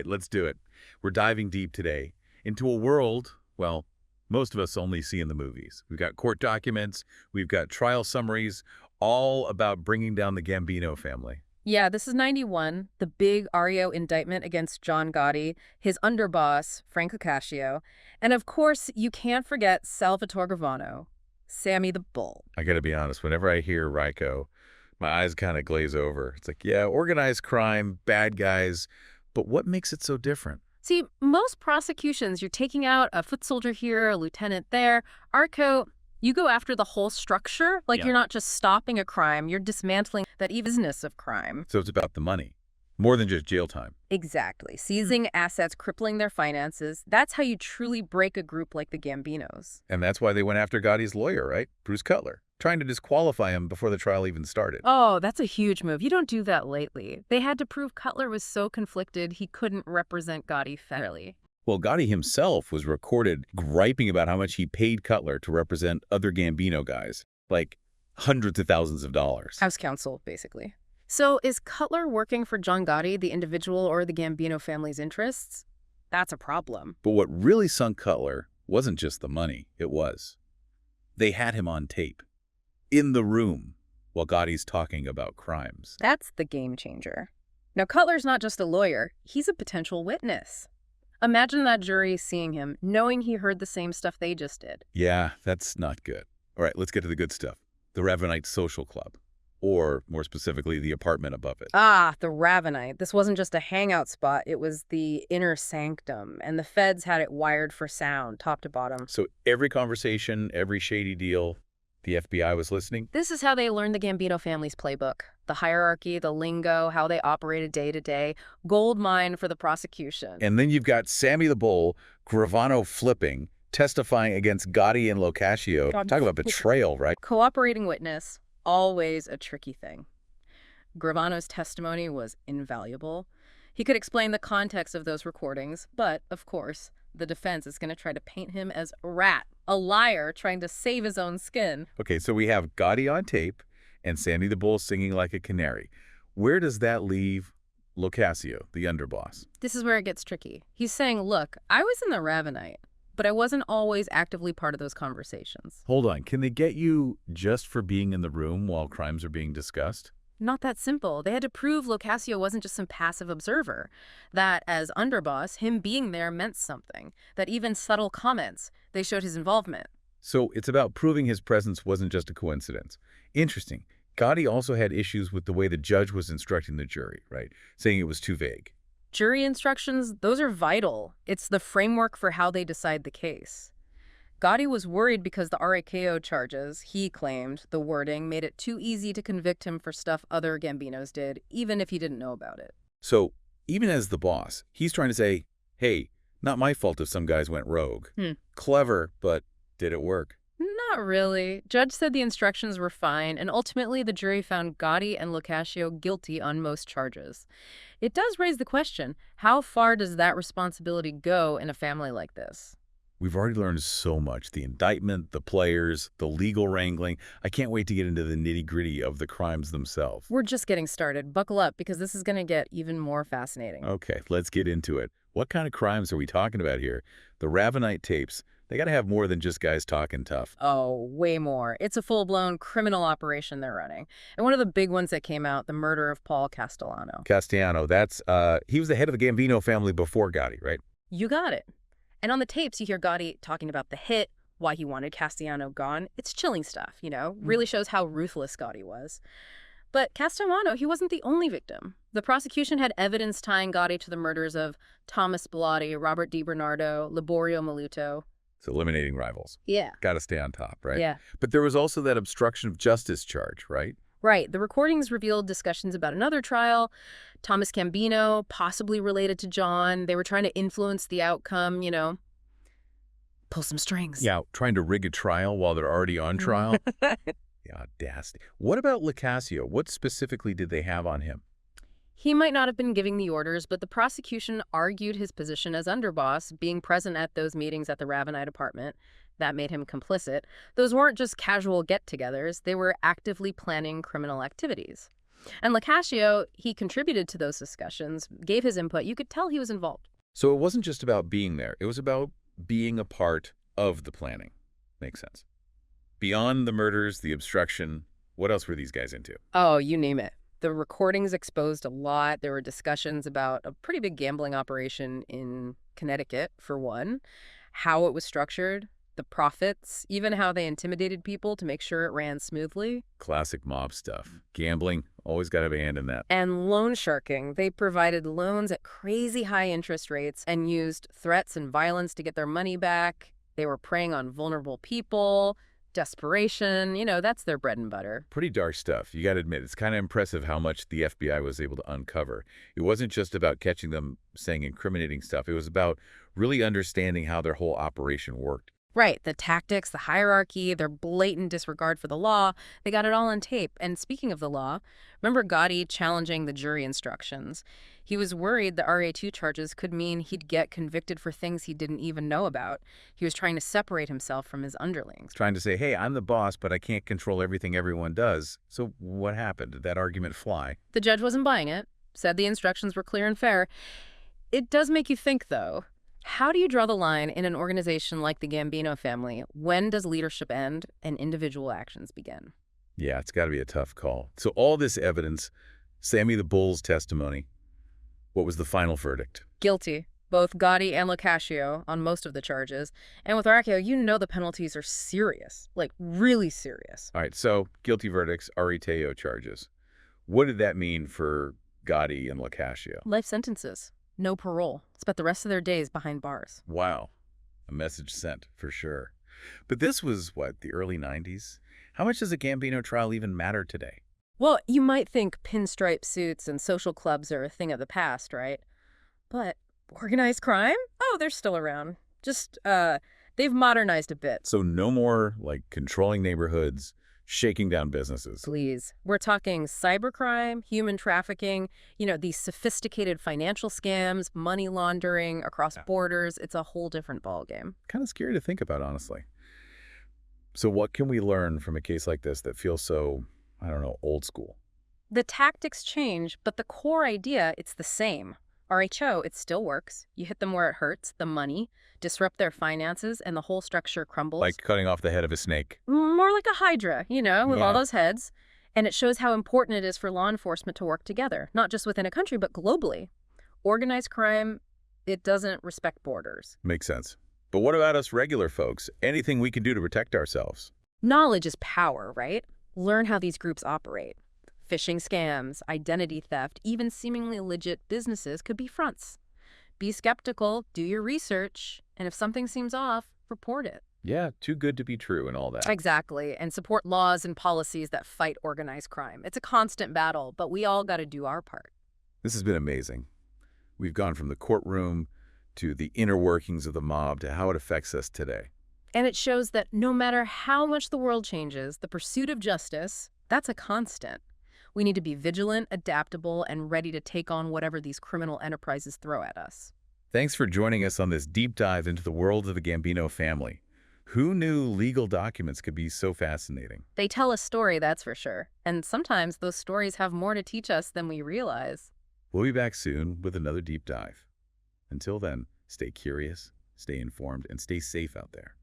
right, let's do it. We're diving deep today into a world, well, most of us only see in the movies. We've got court documents, we've got trial summaries, all about bringing down the Gambino family. Yeah, this is 91, the big REO indictment against John Gotti, his underboss, Frank Locascio, and of course, you can't forget Salvatore Gravano, Sammy the Bull. I gotta be honest, whenever I hear Ryko, my eyes kind of glaze over. It's like, yeah, organized crime, bad guys, but what makes it so different? See, most prosecutions, you're taking out a foot soldier here, a lieutenant there. Arco, you go after the whole structure. Like, Yeah. you're not just stopping a crime, you're dismantling that business of crime. So it's about the money, more than just jail time. Exactly. Seizing assets, crippling their finances. That's how you truly break a group like the Gambinos. And that's why they went after Gotti's lawyer, right? Bruce Cutler, trying to disqualify him before the trial even started. Oh, that's a huge move. You don't do that lately. They had to prove Cutler was so conflicted he couldn't represent Gotti fairly. Well, Gotti himself was recorded griping about how much he paid Cutler to represent other Gambino guys, like hundreds of thousands of dollars. House counsel, basically. So is Cutler working for John Gotti, the individual, or the Gambino family's interests? That's a problem. But what really sunk Cutler wasn't just the money, it was. They had him on tape, in the room, while Gotti's talking about crimes. That's the game changer. Now, Cutler's not just a lawyer, he's a potential witness. Imagine that jury seeing him, knowing he heard the same stuff they just did. Yeah, that's not good. All right, let's get to the good stuff. The Ravenite Social Club, or more specifically, the apartment above it. Ah, the Ravenite. This wasn't just a hangout spot, it was the inner sanctum, and the feds had it wired for sound, top to bottom. So every conversation, every shady deal, the FBI was listening? This is how they learned the Gambino family's playbook. The hierarchy, the lingo, how they operated day to day. Gold mine for the prosecution. And then you've got Sammy the Bull, Gravano flipping, testifying against Gotti and Locascio. Talk about betrayal, right? Cooperating witness, always a tricky thing. Gravano's testimony was invaluable. He could explain the context of those recordings, but, of course, the defense is going to try to paint him as a rat, a liar trying to save his own skin. Okay, so we have Gotti on tape and Sammy the Bull singing like a canary. Where does that leave Locascio, the underboss? This is where it gets tricky. He's saying, look, I was in the Ravenite, but I wasn't always actively part of those conversations. Hold on, can they get you just for being in the room while crimes are being discussed? Not that simple. They had to prove Locascio wasn't just some passive observer, that as underboss, him being there meant something, that even subtle comments, they showed his involvement. So it's about proving his presence wasn't just a coincidence. Interesting. Gotti also had issues with the way the judge was instructing the jury, right? Saying it was too vague. Jury instructions, those are vital. It's the framework for how they decide the case. Gotti was worried because the RAKO charges, he claimed, the wording, made it too easy to convict him for stuff other Gambinos did, even if he didn't know about it. So even as the boss, he's trying to say, hey, not my fault if some guys went rogue. Clever, but did it work? Not really. Judge said the instructions were fine, and ultimately the jury found Gotti and Locascio guilty on most charges. It does raise the question, how far does that responsibility go in a family like this? We've already learned so much. The indictment, the players, the legal wrangling. I can't wait to get into the nitty-gritty of the crimes themselves. We're just getting started. Buckle up, because this is going to get even more fascinating. Okay, let's get into it. What kind of crimes are we talking about here? The Ravenite tapes, they got to have more than just guys talking tough. Oh, way more. It's a full-blown criminal operation they're running. And one of the big ones that came out, the murder of Paul Castellano. Castellano, that's, he was the head of the Gambino family before Gotti, right? You got it. And on the tapes, you hear Gotti talking about the hit, why he wanted Castellano gone. It's chilling stuff, you know? Really shows how ruthless Gotti was. But Castellano, he wasn't the only victim. The prosecution had evidence tying Gotti to the murders of Thomas Bellotti, Robert DiBernardo, Liborio Maluto. So eliminating rivals. Yeah. Got to stay on top, right? Yeah. But there was also that obstruction of justice charge, right? Right. The recordings revealed discussions about another trial, Thomas Gambino, possibly related to John. They were trying to influence the outcome, you know, pull some strings. Yeah, trying to rig a trial while they're already on trial. The audacity. What about Locascio? What specifically did they have on him? He might not have been giving the orders, but the prosecution argued his position as underboss, being present at those meetings at the Ravenite apartment. That made him complicit. Those weren't just casual get-togethers. They were actively planning criminal activities. And Locascio, he contributed to those discussions, gave his input. You could tell he was involved. So it wasn't just about being there. It was about being a part of the planning. Makes sense. Beyond the murders, the obstruction, what else were these guys into? Oh, you name it. The recordings exposed a lot. There were discussions about a pretty big gambling operation in Connecticut, for one, how it was structured, the profits, even how they intimidated people to make sure it ran smoothly. Classic mob stuff. Gambling, always got to have a hand in that. And loan sharking. They provided loans at crazy high interest rates and used threats and violence to get their money back. They were preying on vulnerable people, desperation. That's their bread and butter. Pretty dark stuff. You got to admit, it's kind of impressive how much the FBI was able to uncover. It wasn't just about catching them saying incriminating stuff. It was about really understanding how their whole operation worked. Right. The tactics, the hierarchy, their blatant disregard for the law, they got it all on tape. And speaking of the law, remember Gotti challenging the jury instructions? He was worried the RA2 charges could mean he'd get convicted for things he didn't even know about. He was trying to separate himself from his underlings. Trying to say, hey, I'm the boss, but I can't control everything everyone does. So what happened? Did that argument fly? The judge wasn't buying it, said the instructions were clear and fair. It does make you think, though. How do you draw the line in an organization like the Gambino family? When does leadership end and individual actions begin? Yeah, it's got to be a tough call. So all this evidence, Sammy the Bull's testimony, what was the final verdict? Guilty. Both Gotti and Locascio on most of the charges. And with Racchio, the penalties are serious, like really serious. All right, so guilty verdicts, RETO charges. What did that mean for Gotti and Locascio? Life sentences. No parole. Spent the rest of their days behind bars. Wow. A message sent, for sure. But this was, what, the early 90s? How much does a Gambino trial even matter today? Well, you might think pinstripe suits and social clubs are a thing of the past, right? But organized crime? Oh, they're still around. Just, they've modernized a bit. So no more, controlling neighborhoods, shaking down businesses. Please. We're talking cybercrime, human trafficking, these sophisticated financial scams, money laundering across borders. It's a whole different ballgame. Kind of scary to think about, honestly. So what can we learn from a case like this that feels so, I don't know, old school? The tactics change, but the core idea, it's the same. RHO, it still works. You hit them where it hurts, the money, disrupt their finances, and the whole structure crumbles. Like cutting off the head of a snake. More like a hydra, with all those heads. And it shows how important it is for law enforcement to work together, not just within a country, but globally. Organized crime, it doesn't respect borders. Makes sense. But what about us regular folks? Anything we can do to protect ourselves? Knowledge is power, right? Learn how these groups operate. Phishing scams, identity theft, even seemingly legit businesses could be fronts. Be skeptical, do your research, and if something seems off, report it. Yeah, too good to be true and all that. Exactly, and support laws and policies that fight organized crime. It's a constant battle, but we all got to do our part. This has been amazing. We've gone from the courtroom to the inner workings of the mob to how it affects us today. And it shows that no matter how much the world changes, the pursuit of justice, that's a constant. We need to be vigilant, adaptable, and ready to take on whatever these criminal enterprises throw at us. Thanks for joining us on this deep dive into the world of the Gambino family. Who knew legal documents could be so fascinating? They tell a story, that's for sure. And sometimes those stories have more to teach us than we realize. We'll be back soon with another deep dive. Until then, stay curious, stay informed, and stay safe out there.